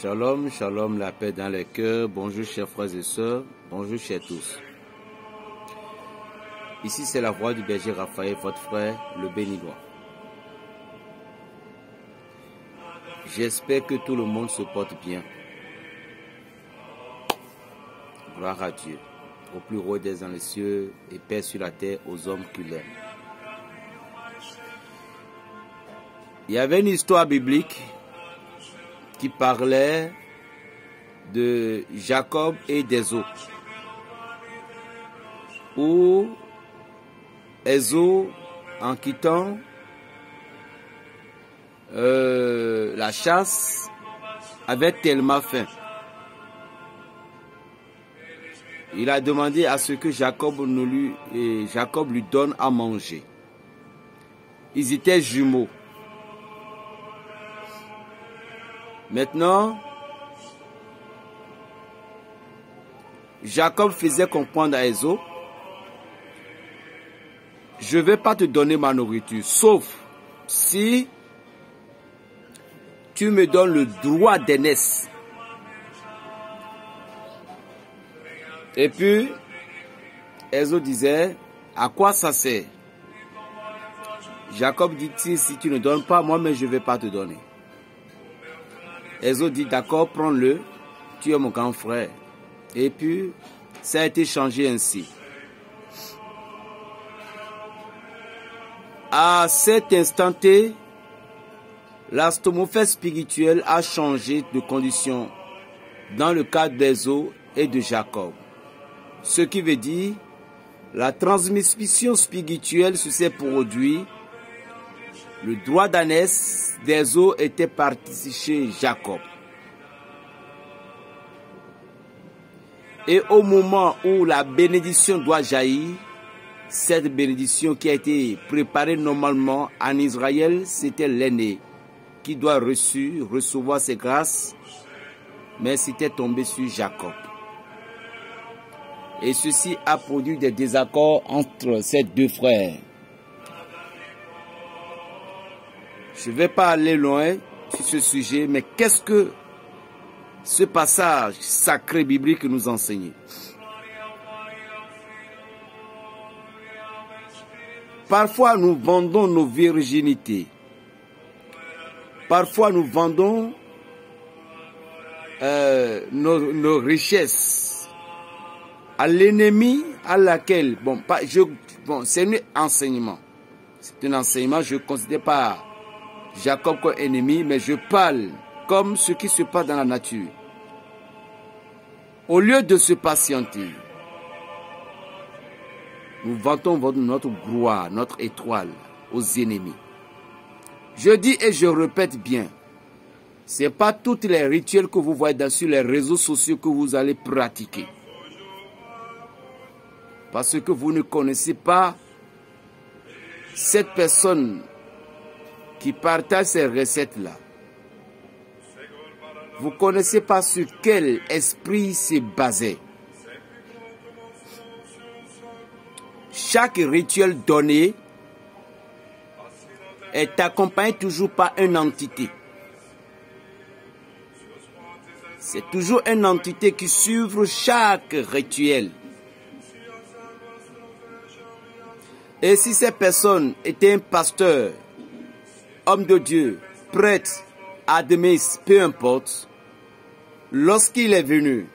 Shalom, shalom, la paix dans les cœurs. Bonjour chers frères et sœurs, bonjour chers tous. Ici c'est la voix du berger Raphaël, votre frère, le béninois. J'espère que tout le monde se porte bien. Gloire à Dieu, au plus haut des dans les cieux et paix sur la terre aux hommes qui l'aiment. Il y avait une histoire biblique qui parlait de Jacob et d'Ésaü, où Ésaü, en quittant la chasse, avait tellement faim. Il a demandé à ce que Jacob lui donne à manger. Ils étaient jumeaux. Maintenant, Jacob faisait comprendre à Ésaü, je ne vais pas te donner ma nourriture, sauf si tu me donnes le droit d'aînesse. Et puis, Ésaü disait, à quoi ça sert? Jacob dit, si tu ne donnes pas, moi-même je ne vais pas te donner. Ésaü dit, d'accord, prends-le, tu es mon grand frère. Et puis, ça a été changé ainsi. À cet instant T, l'atmosphère spirituelle a changé de condition dans le cas d'Ésaü et de Jacob. Ce qui veut dire, la transmission spirituelle se s'est produite. Le droit d'aînesse d'Ésaü était parti chez Jacob. Et au moment où la bénédiction doit jaillir, cette bénédiction qui a été préparée normalement en Israël, c'était l'aîné qui doit recevoir ses grâces, mais c'était tombé sur Jacob. Et ceci a produit des désaccords entre ces deux frères. Je ne vais pas aller loin sur ce sujet, mais qu'est-ce que ce passage sacré biblique nous enseigne? Parfois, nous vendons nos virginités. Parfois, nous vendons nos richesses à l'ennemi à laquelle... c'est un enseignement. C'est un enseignement, je ne considère pas Jacob comme ennemi, mais je parle comme ce qui se passe dans la nature. Au lieu de se patienter, nous vantons notre gloire, notre étoile aux ennemis. Je dis et je répète bien, ce n'est pas tous les rituels que vous voyez sur les réseaux sociaux que vous allez pratiquer. Parce que vous ne connaissez pas cette personne qui partage ces recettes-là. Vous ne connaissez pas sur quel esprit c'est basé. Chaque rituel donné est accompagné toujours par une entité. C'est toujours une entité qui suit chaque rituel. Et si cette personne était un pasteur, homme de Dieu, prêtre, admise, peu importe, lorsqu'il est venu,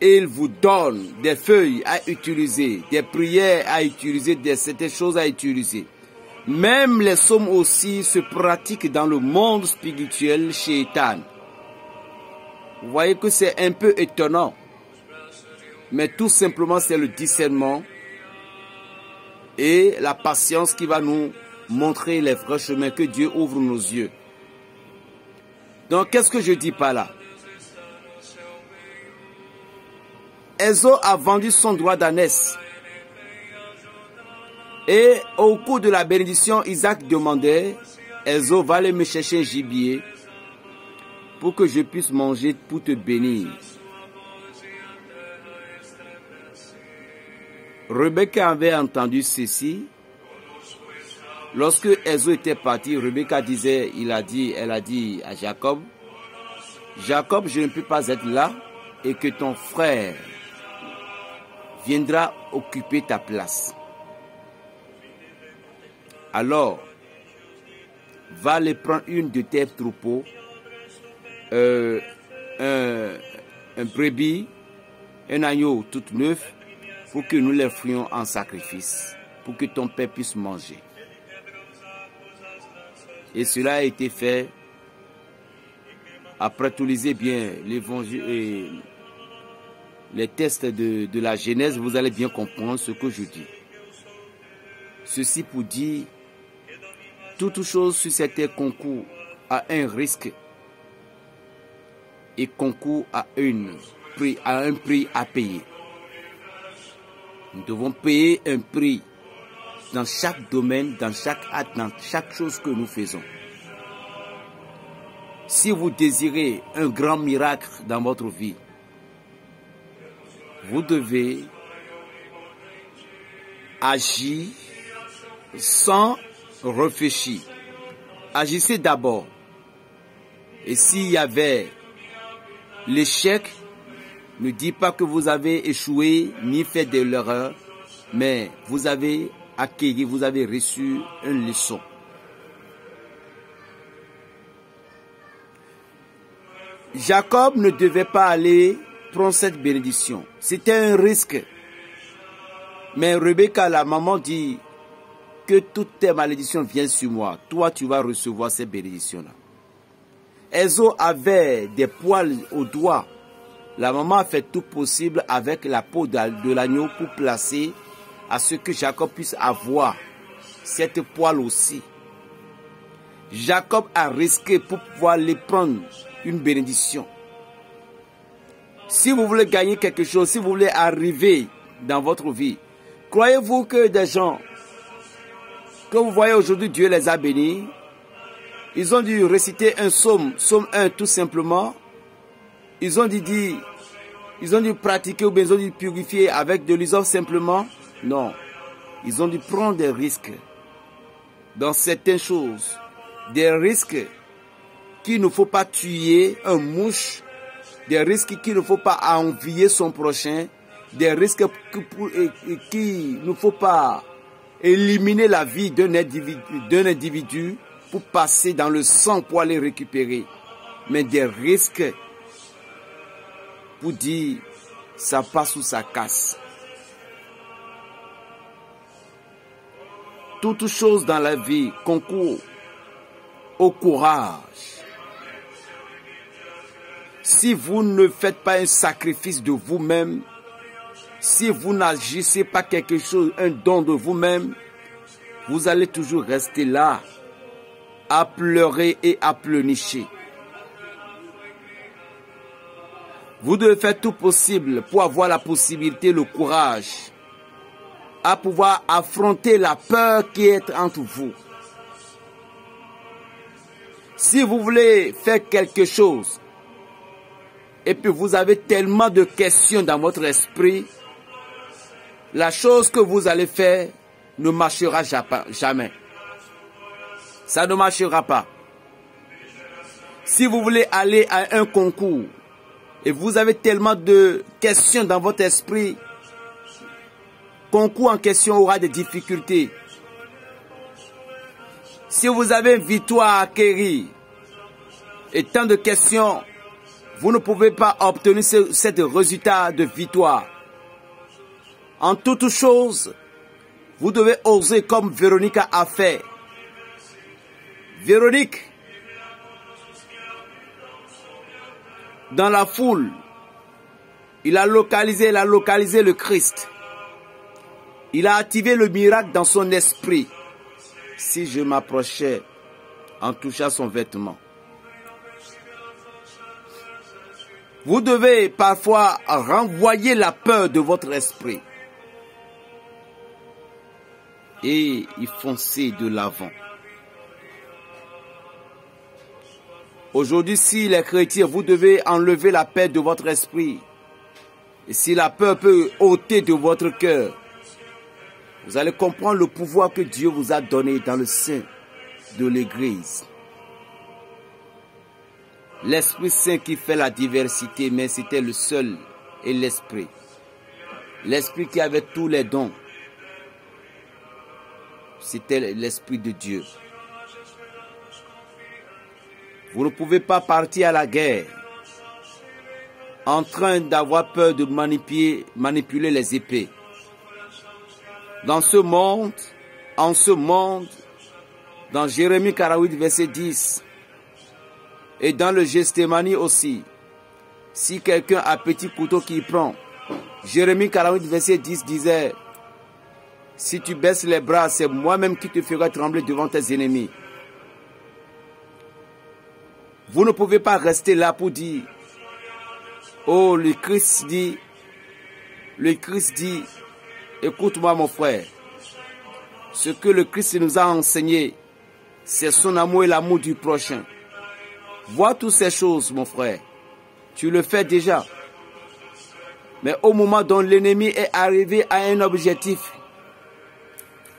il vous donne des feuilles à utiliser, des prières à utiliser, certaines choses à utiliser. Même les sommes aussi se pratiquent dans le monde spirituel chez Ethan. Vous voyez que c'est un peu étonnant. Mais tout simplement c'est le discernement et la patience qui va nous montrer les vrais chemins, que Dieu ouvre nos yeux. Donc qu'est-ce que je dis par là? Ésaü a vendu son droit d'aînesse. Et au cours de la bénédiction, Isaac demandait, Ésaü, va aller me chercher un gibier pour que je puisse manger pour te bénir. Rebecca avait entendu ceci. Lorsque Ésaü était parti, Rebecca disait, elle a dit à Jacob, Jacob, je ne peux pas être là et que ton frère viendra occuper ta place. Alors, va aller prendre une de tes troupeaux, un brebis, un agneau tout neuf, pour que nous les frions en sacrifice, pour que ton père puisse manger. Et cela a été fait. Après tout, lisez bien l'évangile et les textes de la Genèse, vous allez bien comprendre ce que je dis. Ceci pour dire, toute chose sur cette terre concourt à un risque et concourt à un prix à payer. Nous devons payer un prix dans chaque domaine, dans chaque acte, dans chaque chose que nous faisons. Si vous désirez un grand miracle dans votre vie, vous devez agir sans réfléchir. Agissez d'abord. Et s'il y avait l'échec, ne dites pas que vous avez échoué ni fait de l'erreur, mais vous avez acquis, vous avez reçu une leçon. Jacob ne devait pas aller prendre cette bénédiction. C'était un risque. Mais Rebecca, la maman, dit que toutes tes malédictions viennent sur moi. Toi, tu vas recevoir ces bénédictions-là. Ezo avait des poils aux doigts. La maman a fait tout possible avec la peau de l'agneau pour placer à ce que Jacob puisse avoir cette poêle aussi. Jacob a risqué pour pouvoir les prendre une bénédiction. Si vous voulez gagner quelque chose, si vous voulez arriver dans votre vie, croyez-vous que des gens que vous voyez aujourd'hui, Dieu les a bénis, ils ont dû réciter un psaume, psaume 1 tout simplement. Ils ont dû pratiquer ou bien ils ont dû purifier avec de l'hysope simplement. Non, ils ont dû prendre des risques dans certaines choses. Des risques qu'il ne faut pas tuer un mouche, des risques qu'il ne faut pas envier son prochain, des risques qu'il ne faut pas éliminer la vie d'un individu pour passer dans le sang pour aller récupérer, mais des risques pour dire ça passe ou ça casse. Toute chose dans la vie concourt au courage. Si vous ne faites pas un sacrifice de vous-même, si vous n'agissez pas quelque chose, un don de vous-même, vous allez toujours rester là, à pleurer et à pleurnicher. Vous devez faire tout possible pour avoir la possibilité, le courage, à pouvoir affronter la peur qui est entre vous. Si vous voulez faire quelque chose, et puis vous avez tellement de questions dans votre esprit, la chose que vous allez faire ne marchera jamais. Ça ne marchera pas. Si vous voulez aller à un concours, et vous avez tellement de questions dans votre esprit, concours en question aura des difficultés. Si vous avez une victoire à acquérir, et tant de questions, vous ne pouvez pas obtenir ce résultat de victoire. En toute chose, vous devez oser comme Véronique a fait. Véronique, dans la foule, il a localisé le Christ. Il a activé le miracle dans son esprit. Si je m'approchais en touchant son vêtement. Vous devez parfois renvoyer la peur de votre esprit et y foncer de l'avant. Aujourd'hui, si les chrétiens, vous devez enlever la peur de votre esprit. Et si la peur peut ôter de votre cœur, vous allez comprendre le pouvoir que Dieu vous a donné dans le sein de l'Église. l'Esprit Saint qui fait la diversité, mais c'était le seul et l'Esprit. L'Esprit qui avait tous les dons. C'était l'Esprit de Dieu. Vous ne pouvez pas partir à la guerre en train d'avoir peur de manipuler les épées. Dans ce monde, en ce monde, dans Jérémie 48, verset 10, et dans le Gethsémani aussi, si quelqu'un a petit couteau qui prend, Jérémie 48, verset 10 disait, si tu baisses les bras, c'est moi-même qui te ferai trembler devant tes ennemis. Vous ne pouvez pas rester là pour dire, oh, le Christ dit, écoute-moi mon frère, ce que le Christ nous a enseigné, c'est son amour et l'amour du prochain. Vois toutes ces choses, mon frère, tu le fais déjà. Mais au moment dont l'ennemi est arrivé à un objectif,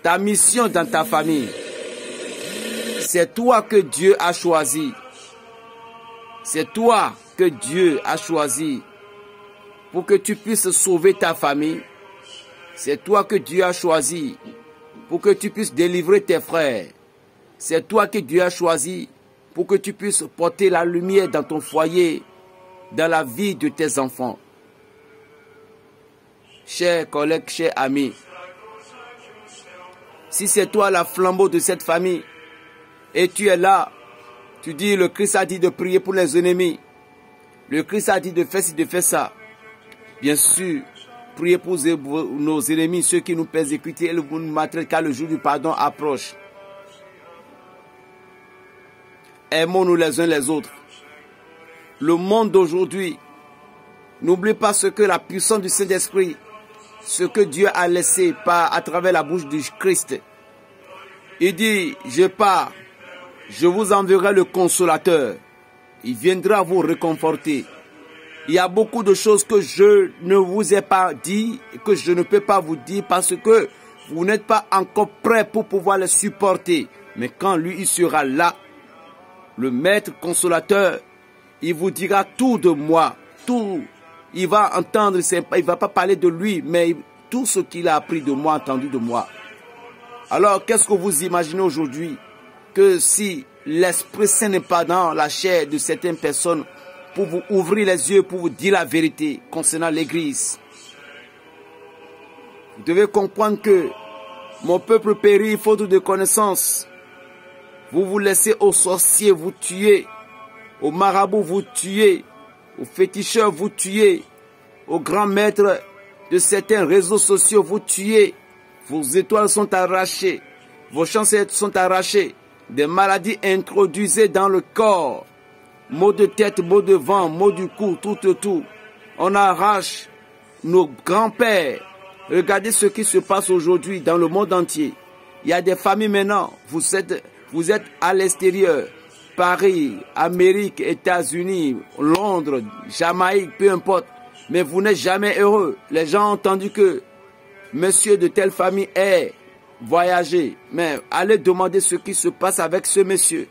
ta mission dans ta famille, c'est toi que Dieu a choisi. C'est toi que Dieu a choisi pour que tu puisses sauver ta famille. C'est toi que Dieu a choisi pour que tu puisses délivrer tes frères. C'est toi que Dieu a choisi pour que tu puisses porter la lumière dans ton foyer, dans la vie de tes enfants. Chers collègues, chers amis, si c'est toi la flambeau de cette famille et tu es là, tu dis le Christ a dit de prier pour les ennemis, le Christ a dit de faire ci, de faire ça. Bien sûr, priez pour nos ennemis, ceux qui nous persécutent et nous maltraitent, car le jour du pardon approche. Aimons-nous les uns les autres. Le monde d'aujourd'hui, n'oublie pas ce que la puissance du Saint-Esprit, ce que Dieu a laissé à travers la bouche du Christ. Il dit, je pars, je vous enverrai le consolateur. Il viendra vous réconforter. Il y a beaucoup de choses que je ne vous ai pas dit, que je ne peux pas vous dire parce que vous n'êtes pas encore prêts pour pouvoir les supporter. Mais quand lui, il sera là, le maître consolateur, il vous dira tout de moi, tout. Il va entendre, il ne va pas parler de lui, mais tout ce qu'il a appris de moi, entendu de moi. Alors, qu'est-ce que vous imaginez aujourd'hui? Que si l'Esprit Saint n'est pas dans la chair de certaines personnes pour vous ouvrir les yeux, pour vous dire la vérité concernant l'Église. Vous devez comprendre que mon peuple périt faute de connaissance. Vous vous laissez aux sorciers vous tuer, aux marabouts vous tuer, aux féticheurs vous tuer, aux grands maîtres de certains réseaux sociaux vous tuer. Vos étoiles sont arrachées, vos chances sont arrachées, des maladies introduisées dans le corps, maux de tête, maux de ventre, maux du cou, tout. On arrache nos grands-pères. Regardez ce qui se passe aujourd'hui dans le monde entier. Il y a des familles maintenant, vous êtes à l'extérieur, Paris, Amérique, États-Unis, Londres, Jamaïque, peu importe, mais vous n'êtes jamais heureux. Les gens ont entendu que monsieur de telle famille est voyagé, mais allez demander ce qui se passe avec ce monsieur.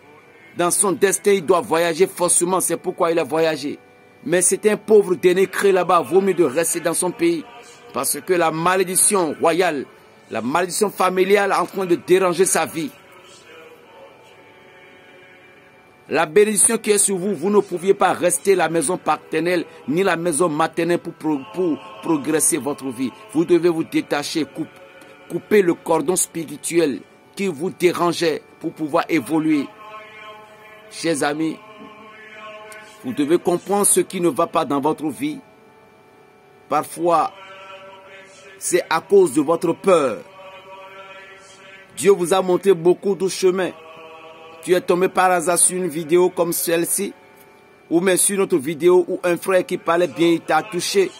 Dans son destin, il doit voyager forcément, c'est pourquoi il a voyagé. Mais c'est un pauvre dénégré là-bas, vaut mieux de rester dans son pays. Parce que la malédiction royale, la malédiction familiale est en train de déranger sa vie. La bénédiction qui est sur vous, vous ne pouviez pas rester la maison paternelle ni la maison maternelle pour progresser votre vie. Vous devez vous détacher, couper le cordon spirituel qui vous dérangeait pour pouvoir évoluer. Chers amis, vous devez comprendre ce qui ne va pas dans votre vie. Parfois, c'est à cause de votre peur. Dieu vous a montré beaucoup de chemins. Tu es tombé par hasard sur une vidéo comme celle-ci, ou même sur une autre vidéo où un frère qui parlait bien, il t'a touché.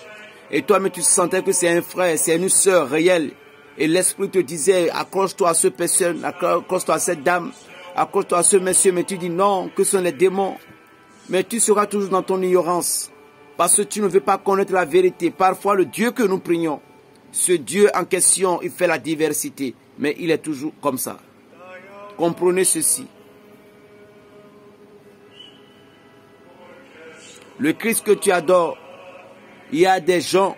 Et toi-même, tu sentais que c'est un frère, c'est une sœur réelle. Et l'esprit te disait, accroche-toi à cette personne, accroche-toi à cette dame, accroche-toi à ce monsieur. Mais tu dis non, que ce sont les démons. Mais tu seras toujours dans ton ignorance. Parce que tu ne veux pas connaître la vérité. Parfois, le Dieu que nous prions, ce Dieu en question, il fait la diversité. Mais il est toujours comme ça. Comprenez ceci. Le Christ que tu adores, il y a des gens,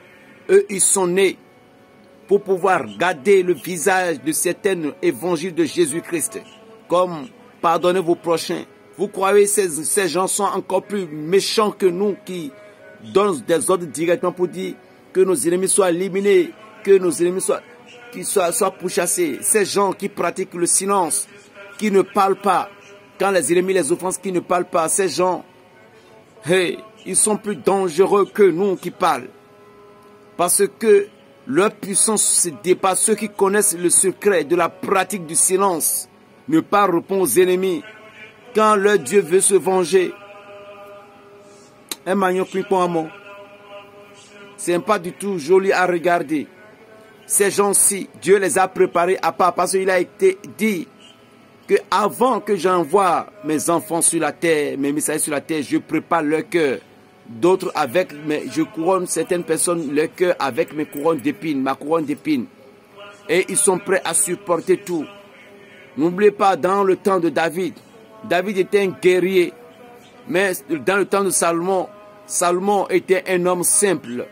eux, ils sont nés pour pouvoir garder le visage de certains évangiles de Jésus-Christ. Comme pardonnez vos prochains. Vous croyez que ces gens sont encore plus méchants que nous qui donnent des ordres directement pour dire que nos ennemis soient éliminés, que nos ennemis soient pourchassés. Ces gens qui pratiquent le silence, qui ne parlent pas, quand les ennemis les offensent, qui ne parlent pas, ces gens, hey, ils sont plus dangereux que nous qui parlent. Parce que leur puissance se dépasse. Ceux qui connaissent le secret de la pratique du silence, ne pas répondre aux ennemis. Quand leur Dieu veut se venger, c'est pas du tout joli à regarder. Ces gens-ci, Dieu les a préparés à part parce qu'il a été dit que avant que j'envoie mes enfants sur la terre, mes messagers sur la terre, je prépare leur cœur. D'autres avec, je couronne certaines personnes leur cœur avec mes couronnes d'épines, ma couronne d'épines. Et ils sont prêts à supporter tout. N'oubliez pas, dans le temps de David, David était un guerrier. Mais dans le temps de Salomon, Salomon était un homme simple,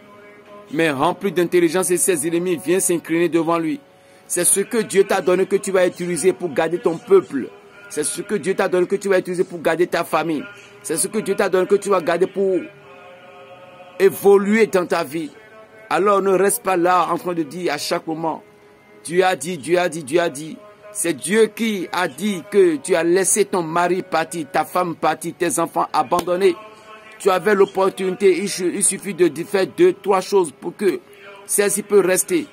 mais rempli d'intelligence, et ses ennemis viennent s'incliner devant lui. C'est ce que Dieu t'a donné que tu vas utiliser pour garder ton peuple. C'est ce que Dieu t'a donné que tu vas utiliser pour garder ta famille. C'est ce que Dieu t'a donné que tu vas garder pour évoluer dans ta vie. Alors ne reste pas là en train de dire à chaque moment, Dieu a dit, Dieu a dit, Dieu a dit. C'est Dieu qui a dit que tu as laissé ton mari partir, ta femme partir, tes enfants abandonnés. Tu avais l'opportunité, il suffit de faire 2-3 choses pour que celle-ci peut rester.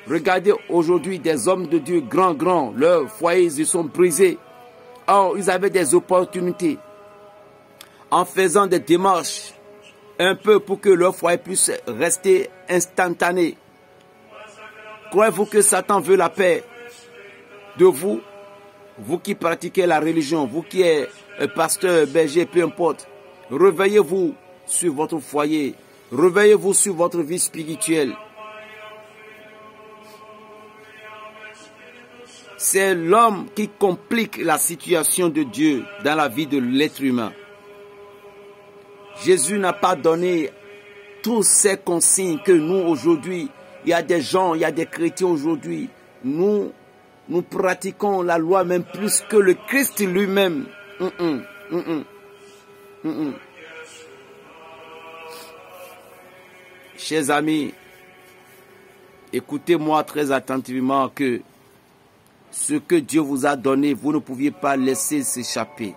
Regardez aujourd'hui des hommes de Dieu grands, leurs foyers ils sont brisés. Or, ils avaient des opportunités en faisant des démarches un peu pour que leur foyer puisse rester instantané. Croyez-vous que Satan veut la paix de vous? Vous qui pratiquez la religion, vous qui êtes pasteur, berger, peu importe. Réveillez-vous sur votre foyer. Réveillez-vous sur votre vie spirituelle. C'est l'homme qui complique la situation de Dieu dans la vie de l'être humain. Jésus n'a pas donné toutes ces consignes que nous aujourd'hui, il y a des gens, il y a des chrétiens aujourd'hui, nous pratiquons la loi même plus que le Christ lui-même. Chers amis, écoutez-moi très attentivement que ce que Dieu vous a donné, vous ne pouviez pas laisser s'échapper.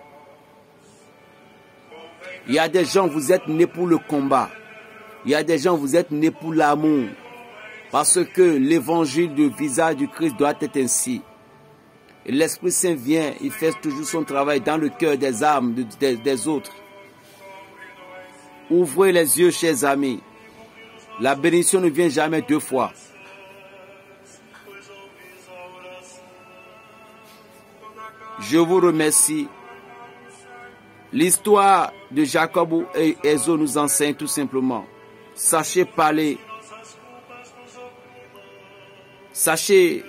Il y a des gens, vous êtes nés pour le combat. Il y a des gens, vous êtes nés pour l'amour. Parce que l'évangile du visage du Christ doit être ainsi. Et l'Esprit Saint vient, il fait toujours son travail dans le cœur des âmes des autres. Ouvrez les yeux, chers amis. La bénédiction ne vient jamais 2 fois. Je vous remercie. L'histoire de Jacob et Ésaü nous enseigne tout simplement. Sachez parler. Sachez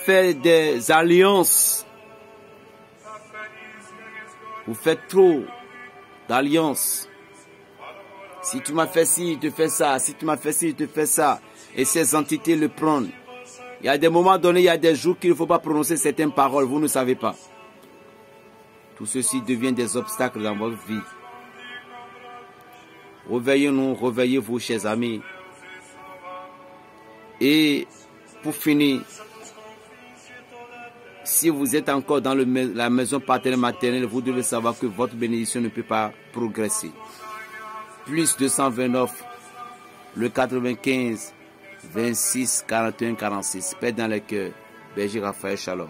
faire des alliances. Vous faites trop d'alliances. Si tu m'as fait ci, je te fais ça. Si tu m'as fait ci, je te fais ça. Et ces entités le prennent. Il y a des moments donnés, il y a des jours qu'il ne faut pas prononcer certaines paroles. Vous ne savez pas. Tout ceci devient des obstacles dans votre vie. Réveillez-nous, réveillez-vous, chers amis. Et pour finir, si vous êtes encore dans la maison paternelle maternelle, vous devez savoir que votre bénédiction ne peut pas progresser. Plus 229, le 95, 26, 41, 46. Paix dans le cœur. Berger Raphaël, shalom.